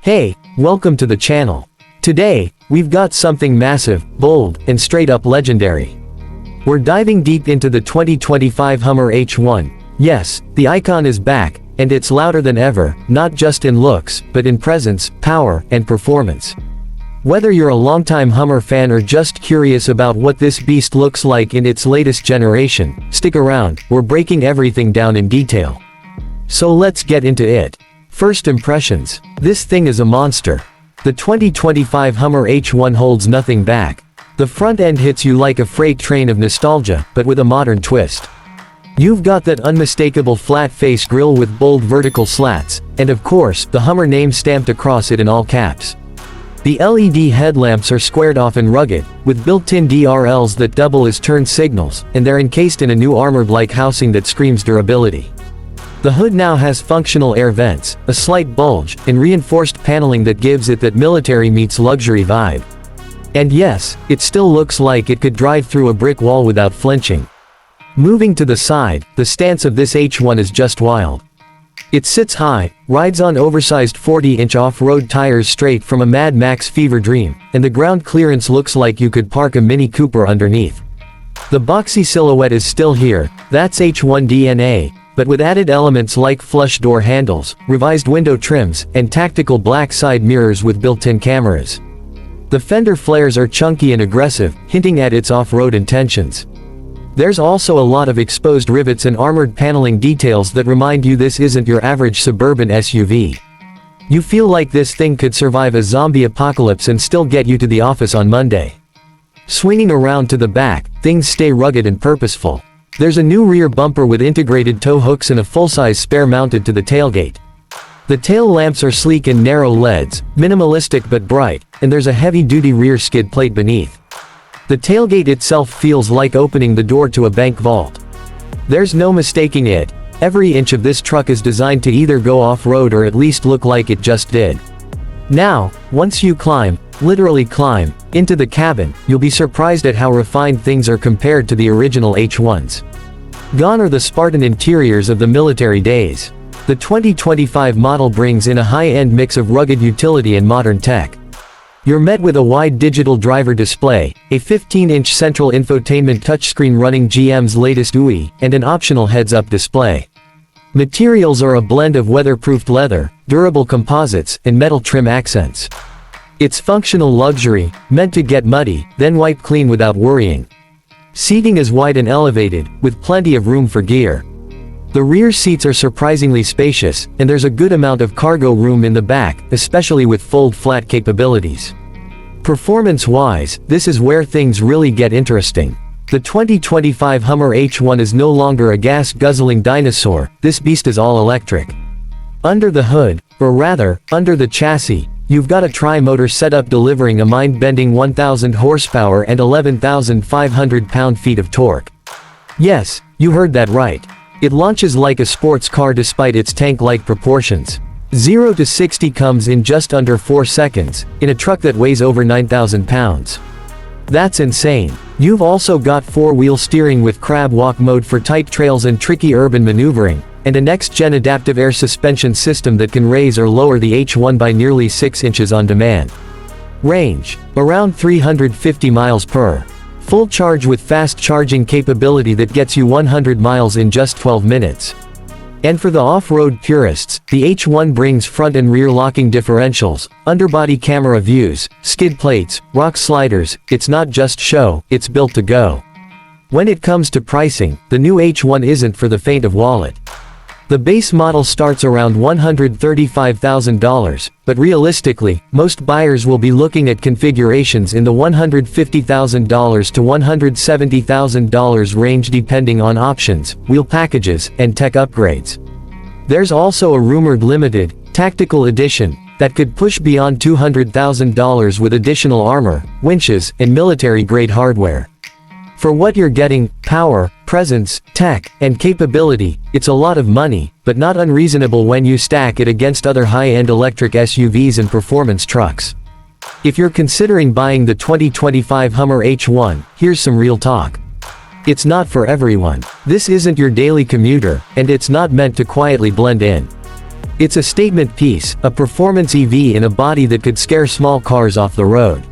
Hey, welcome to the channel. Today, we've got something massive, bold, and straight up legendary. We're diving deep into the 2025 Hummer H1. Yes, the icon is back, and it's louder than ever, not just in looks, but in presence, power, and performance. Whether you're a longtime Hummer fan or just curious about what this beast looks like in its latest generation, stick around, we're breaking everything down in detail. So let's get into it. First impressions. This thing is a monster. The 2025 Hummer H1 holds nothing back. The front end hits you like a freight train of nostalgia, but with a modern twist. You've got that unmistakable flat face grille with bold vertical slats, and of course, the Hummer name stamped across it in all caps. The LED headlamps are squared off and rugged, with built-in DRLs that double as turn signals, and they're encased in a new armored-like housing that screams durability. The hood now has functional air vents, a slight bulge, and reinforced paneling that gives it that military meets luxury vibe. And yes, it still looks like it could drive through a brick wall without flinching. Moving to the side, the stance of this H1 is just wild. It sits high, rides on oversized 40-inch off-road tires straight from a Mad Max fever dream, and the ground clearance looks like you could park a Mini Cooper underneath. The boxy silhouette is still here, that's H1 DNA, but with added elements like flush door handles, revised window trims, and tactical black side mirrors with built-in cameras. The fender flares are chunky and aggressive, hinting at its off-road intentions. There's also a lot of exposed rivets and armored paneling details that remind you this isn't your average suburban SUV. You feel like this thing could survive a zombie apocalypse and still get you to the office on Monday. Swinging around to the back, things stay rugged and purposeful. There's a new rear bumper with integrated tow hooks and a full-size spare mounted to the tailgate. The tail lamps are sleek and narrow LEDs, minimalistic but bright, and there's a heavy-duty rear skid plate beneath. The tailgate itself feels like opening the door to a bank vault. There's no mistaking it, every inch of this truck is designed to either go off-road or at least look like it just did. Now, once you climb, literally climb, into the cabin, you'll be surprised at how refined things are compared to the original H1s. Gone are the Spartan interiors of the military days. The 2025 model brings in a high-end mix of rugged utility and modern tech. You're met with a wide digital driver display, a 15-inch central infotainment touchscreen running GM's latest UI, and an optional heads-up display. Materials are a blend of weatherproofed leather, durable composites, and metal trim accents. It's functional luxury, meant to get muddy, then wipe clean without worrying. Seating is wide and elevated, with plenty of room for gear. The rear seats are surprisingly spacious, and there's a good amount of cargo room in the back, especially with fold-flat capabilities. Performance-wise, this is where things really get interesting. The 2025 Hummer H1 is no longer a gas-guzzling dinosaur, this beast is all electric. Under the hood, or rather, under the chassis, you've got a tri-motor setup delivering a mind-bending 1,000 horsepower and 11,500 pound-feet of torque. Yes, you heard that right. It launches like a sports car despite its tank-like proportions. 0 to 60 comes in just under 4 seconds, in a truck that weighs over 9,000 pounds. That's insane. You've also got 4-wheel steering with crab walk mode for tight trails and tricky urban maneuvering, and a next-gen adaptive air suspension system that can raise or lower the H1 by nearly 6 inches on demand. Range: around 350 miles per. Full charge with fast charging capability that gets you 100 miles in just 12 minutes. And for the off-road purists, the H1 brings front and rear locking differentials, underbody camera views, skid plates, rock sliders. It's not just show, it's built to go. When it comes to pricing, the new H1 isn't for the faint of wallet. The base model starts around $135,000, but realistically, most buyers will be looking at configurations in the $150,000 to $170,000 range depending on options, wheel packages, and tech upgrades. There's also a rumored limited, tactical edition, that could push beyond $200,000 with additional armor, winches, and military-grade hardware. For what you're getting, power, presence, tech, and capability, it's a lot of money, but not unreasonable when you stack it against other high-end electric SUVs and performance trucks. If you're considering buying the 2025 Hummer H1, here's some real talk. It's not for everyone. This isn't your daily commuter, and it's not meant to quietly blend in. It's a statement piece, a performance EV in a body that could scare small cars off the road.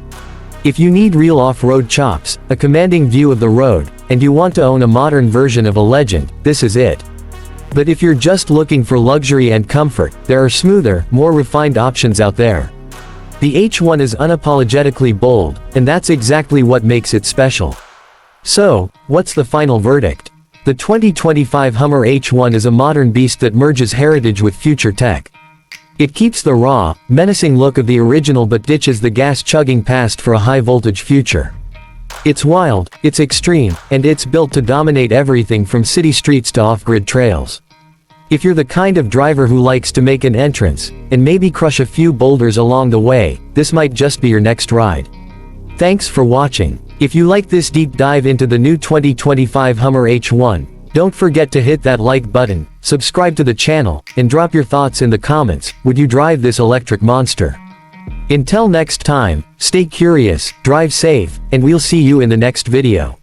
If you need real off-road chops, a commanding view of the road, and you want to own a modern version of a Legend, this is it. But if you're just looking for luxury and comfort, there are smoother, more refined options out there. The H1 is unapologetically bold, and that's exactly what makes it special. So, what's the final verdict? The 2025 Hummer H1 is a modern beast that merges heritage with future tech. It keeps the raw, menacing look of the original but ditches the gas-chugging past for a high-voltage future. It's wild, it's extreme, and it's built to dominate everything from city streets to off-grid trails. If you're the kind of driver who likes to make an entrance, and maybe crush a few boulders along the way, this might just be your next ride. Thanks for watching. If you like this deep dive into the new 2025 Hummer H1, don't forget to hit that like button, subscribe to the channel, and drop your thoughts in the comments. Would you drive this electric monster? Until next time, stay curious, drive safe, and we'll see you in the next video.